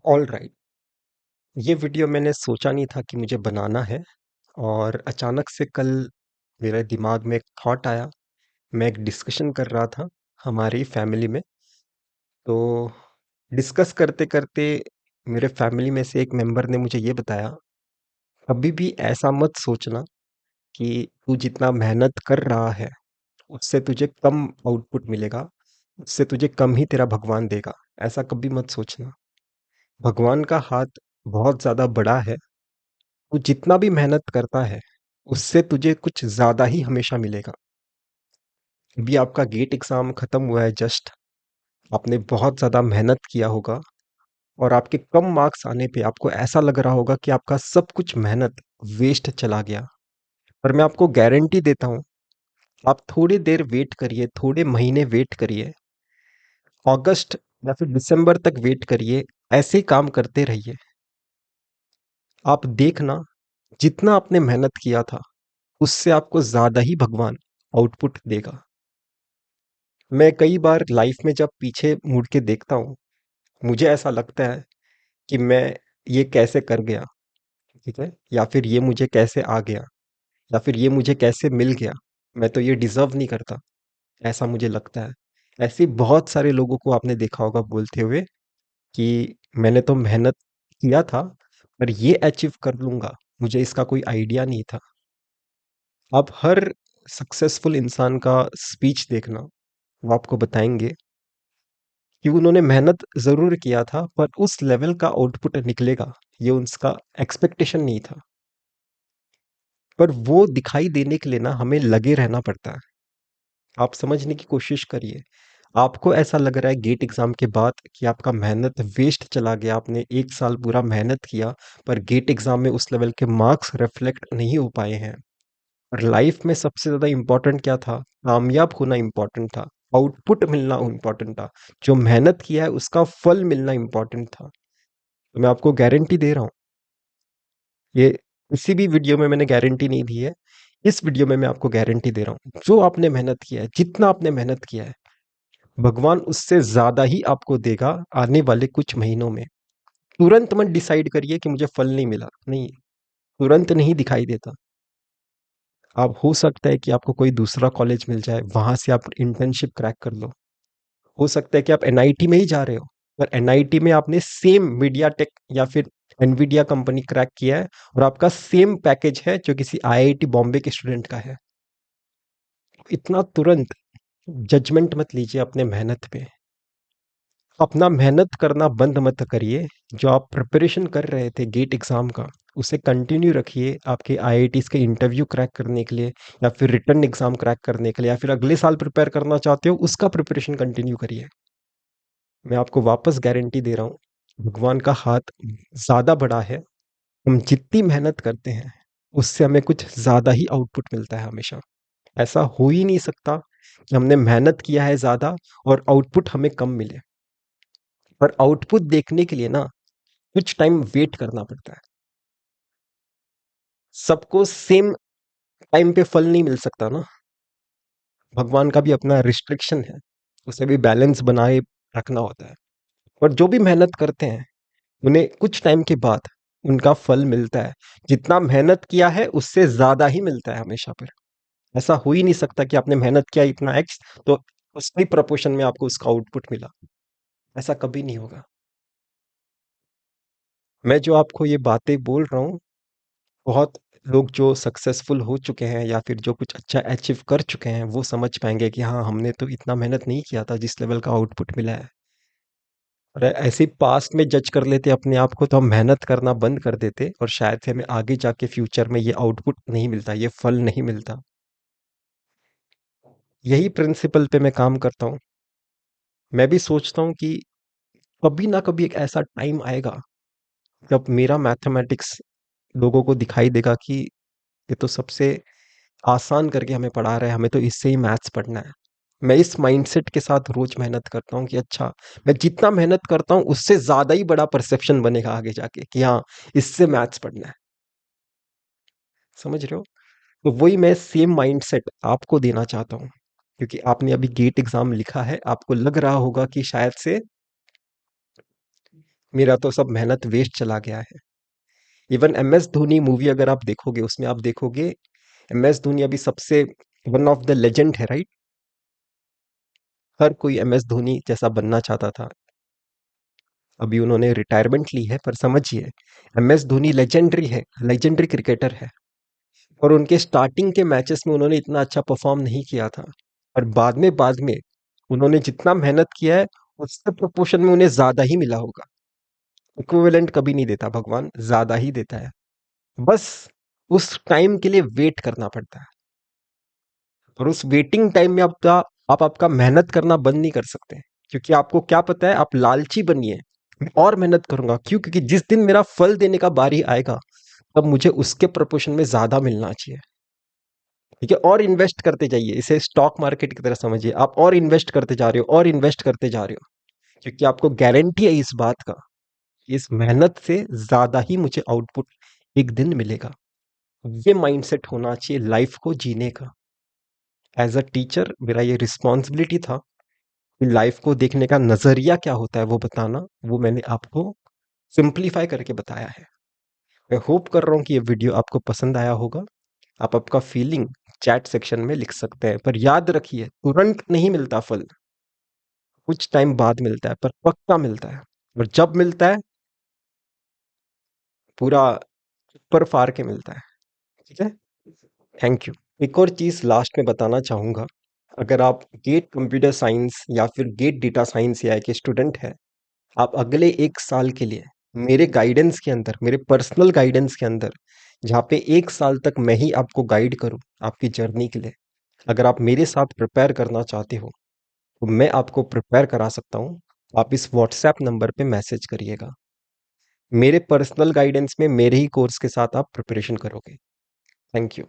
All right. ये video मैंने सोचा नहीं था कि मुझे बनाना है। और अचानक से कल मेरे दिमाग में एक थॉट आया। मैं एक डिस्कशन कर रहा था हमारी फैमिली में। तो डिस्कस करते करते मेरे फैमिली में से एक मेंबर ने मुझे ये बताया, कभी भी ऐसा मत सोचना कि तू जितना मेहनत कर रहा है उससे तुझे कम आउटपुट मिलेगा, उससे तुझे कम ही तेरा भगवान देगा। ऐसा कभी मत सोचना। भगवान का हाथ बहुत ज़्यादा बड़ा है। तू जितना भी मेहनत करता है उससे तुझे कुछ ज्यादा ही हमेशा मिलेगा। अभी आपका गेट एग्जाम खत्म हुआ है जस्ट। आपने बहुत ज्यादा मेहनत किया होगा और आपके कम मार्क्स आने पे आपको ऐसा लग रहा होगा कि आपका सब कुछ मेहनत वेस्ट चला गया। पर मैं आपको गारंटी देता हूँ, आप थोड़ी देर वेट करिए, थोड़े महीने वेट करिए, अगस्त या फिर दिसंबर तक वेट करिए, ऐसे ही काम करते रहिए। आप देखना, जितना आपने मेहनत किया था उससे आपको ज्यादा ही भगवान आउटपुट देगा। मैं कई बार लाइफ में जब पीछे मुड़ के देखता हूँ, मुझे ऐसा लगता है कि मैं ये कैसे कर गया, ठीक है, या फिर ये मुझे कैसे आ गया, या फिर ये मुझे कैसे मिल गया। मैं तो ये डिजर्व नहीं करता, ऐसा मुझे लगता है। ऐसे बहुत सारे लोगों को आपने देखा होगा बोलते हुए कि मैंने तो मेहनत किया था पर ये अचीव कर लूंगा, मुझे इसका कोई आइडिया नहीं था। आप हर सक्सेसफुल इंसान का स्पीच देखना, वो आपको बताएंगे कि उन्होंने मेहनत ज़रूर किया था पर उस लेवल का आउटपुट निकलेगा ये उसका एक्सपेक्टेशन नहीं था। पर वो दिखाई देने के लिए ना हमें लगे रहना पड़ता है। आप समझने की कोशिश करिए। आपको ऐसा लग रहा है गेट एग्जाम के बाद कि आपका मेहनत वेस्ट चला गया, आपने एक साल पूरा मेहनत किया पर गेट एग्जाम में उस लेवल के मार्क्स रिफ्लेक्ट नहीं हो पाए हैं। और लाइफ में सबसे ज़्यादा इम्पोर्टेंट क्या था? कामयाब होना इम्पोर्टेंट था, आउटपुट मिलना इम्पोर्टेंट था। जो मेहनत किया है उसका फल मिलना इम्पोर्टेंट था। तो मैं आपको गारंटी दे रहा हूँ, ये किसी भी वीडियो में मैंने गारंटी नहीं दी है, इस वीडियो में मैं आपको गारंटी दे रहा हूँ, जो आपने मेहनत किया है, जितना आपने मेहनत किया है, भगवान उससे ज्यादा ही आपको देगा आने वाले कुछ महीनों में। तुरंत मत डिसाइड करिए कि मुझे फल नहीं मिला, नहीं, तुरंत नहीं दिखाई देता। आप, हो सकता है कि आपको कोई दूसरा कॉलेज मिल जाए, वहां से आप इंटर्नशिप क्रैक कर लो। हो सकता है कि आप एनआईटी में ही जा रहे हो पर एनआईटी में आपने सेम मीडिया टेक या फिर एनवीडिया कंपनी क्रैक किया है और आपका सेम पैकेज है जो किसी आईआईटी बॉम्बे के स्टूडेंट का है। इतना तुरंत जजमेंट मत लीजिए अपने मेहनत पे। अपना मेहनत करना बंद मत करिए। जो आप प्रिपरेशन कर रहे थे गेट एग्जाम का, उसे कंटिन्यू रखिए आपके आईआईटीज के इंटरव्यू क्रैक करने के लिए, या फिर रिटर्न एग्जाम क्रैक करने के लिए, या फिर अगले साल प्रिपेयर करना चाहते हो उसका प्रिपरेशन कंटिन्यू करिए। मैं आपको वापस गारंटी दे रहा हूँ, भगवान का हाथ ज़्यादा बड़ा है। हम जितनी मेहनत करते हैं उससे हमें कुछ ज़्यादा ही आउटपुट मिलता है हमेशा। ऐसा हो ही नहीं सकता कि हमने मेहनत किया है ज़्यादा और आउटपुट हमें कम मिले। पर आउटपुट देखने के लिए ना कुछ टाइम वेट करना पड़ता है। सबको सेम टाइम पे फल नहीं मिल सकता ना। भगवान का भी अपना रिस्ट्रिक्शन है, उसे भी बैलेंस बनाए रखना होता है। और जो भी मेहनत करते हैं उन्हें कुछ टाइम के बाद उनका फल मिलता है। जितना मेहनत किया है उससे ज्यादा ही मिलता है हमेशा पर। ऐसा हो ही नहीं सकता कि आपने मेहनत किया इतना एक्स तो उसी प्रपोर्शन में आपको उसका आउटपुट मिला। ऐसा कभी नहीं होगा। मैं जो आपको ये बातें बोल रहा हूँ, बहुत लोग जो सक्सेसफुल हो चुके हैं या फिर जो कुछ अच्छा अचीव कर चुके हैं वो समझ पाएंगे कि हाँ, हमने तो इतना मेहनत नहीं किया था जिस लेवल का आउटपुट मिला है। और ऐसे ही पास्ट में जज कर लेते अपने आप को तो हम मेहनत करना बंद कर देते और शायद से हमें आगे जाके फ्यूचर में ये आउटपुट नहीं मिलता, ये फल नहीं मिलता। यही प्रिंसिपल पे मैं काम करता हूँ। मैं भी सोचता हूँ कि कभी ना कभी एक ऐसा टाइम आएगा जब मेरा मैथमेटिक्स लोगों को दिखाई देगा कि ये तो सबसे आसान करके हमें पढ़ा रहा है, हमें तो इससे ही मैथ्स पढ़ना है। मैं इस माइंडसेट के साथ रोज मेहनत करता हूँ कि अच्छा, मैं जितना मेहनत करता हूँ उससे ज्यादा ही बड़ा परसेप्शन बनेगा आगे जाके कि हाँ, इससे मैथ्स पढ़ना है। समझ रहे हो? तो वही मैं सेम माइंडसेट आपको देना चाहता हूँ, क्योंकि आपने अभी गेट एग्जाम लिखा है, आपको लग रहा होगा कि शायद से मेरा तो सब मेहनत वेस्ट चला गया है। Even M S Dhoni movie अगर आप देखोगे, उसमें आप देखोगे एम एस धोनी अभी सबसे वन ऑफ द लेजेंड है, राइट? हर कोई एम एस धोनी जैसा बनना चाहता था। अभी उन्होंने रिटायरमेंट ली है, पर समझिए एम एस धोनी लेजेंडरी है, लेजेंडरी क्रिकेटर है। और उनके स्टार्टिंग के मैचेस में उन्होंने इतना अच्छा परफॉर्म नहीं किया था, और बाद में उन्होंने जितना मेहनत किया है उससे प्रोपोर्शन में उन्हें ज्यादा ही मिला होगा। इक्विवेलेंट कभी नहीं देता भगवान, ज्यादा ही देता है। बस उस टाइम के लिए वेट करना पड़ता है, और उस वेटिंग टाइम में आप आपका मेहनत करना बंद नहीं कर सकते। क्योंकि आपको क्या पता है, आप लालची बनिए, मैं और मेहनत करूंगा। क्यों? क्योंकि जिस दिन मेरा फल देने का बारी आएगा, तब मुझे उसके प्रोपोर्शन में ज्यादा मिलना चाहिए। ठीक है? और इन्वेस्ट करते जाइए, इसे स्टॉक मार्केट की तरह समझिए। आप और इन्वेस्ट करते जा रहे हो, और इन्वेस्ट करते जा रहे हो, क्योंकि आपको गारंटी है इस बात का, इस मेहनत से ज्यादा ही मुझे आउटपुट एक दिन मिलेगा। ये माइंडसेट होना चाहिए लाइफ को जीने का। एज अ टीचर मेरा ये रिस्पॉन्सिबिलिटी था कि लाइफ को देखने का नजरिया क्या होता है वो बताना। वो मैंने आपको सिंप्लीफाई करके बताया है। मैं होप कर रहा हूँ कि ये वीडियो आपको पसंद आया होगा। आप आपका फीलिंग चैट सेक्शन में लिख सकते हैं, पर याद रखिए तुरंत नहीं मिलता फल, कुछ टाइम बाद मिलता है, पर पक्का मिलता है। और जब मिलता है, पूरा ऊपर फाड़ के मिलता है। ठीक है? Thank you. एक और चीज लास्ट में बताना चाहूंगा। अगर आप गेट कंप्यूटर साइंस या फिर गेट डेटा साइंस या के स्टूडेंट है, आप अगले 1 साल के लिए मेरे गाइडेंस के अंदर, मेरे पर्सनल गाइडेंस के अंदर, जहाँ पे 1 साल तक मैं ही आपको गाइड करूँ आपकी जर्नी के लिए, अगर आप मेरे साथ प्रिपेयर करना चाहते हो, तो मैं आपको प्रिपेयर करा सकता हूँ। आप इस व्हाट्सएप नंबर पे मैसेज करिएगा। मेरे पर्सनल गाइडेंस में मेरे ही कोर्स के साथ आप प्रिपरेशन करोगे। Thank you.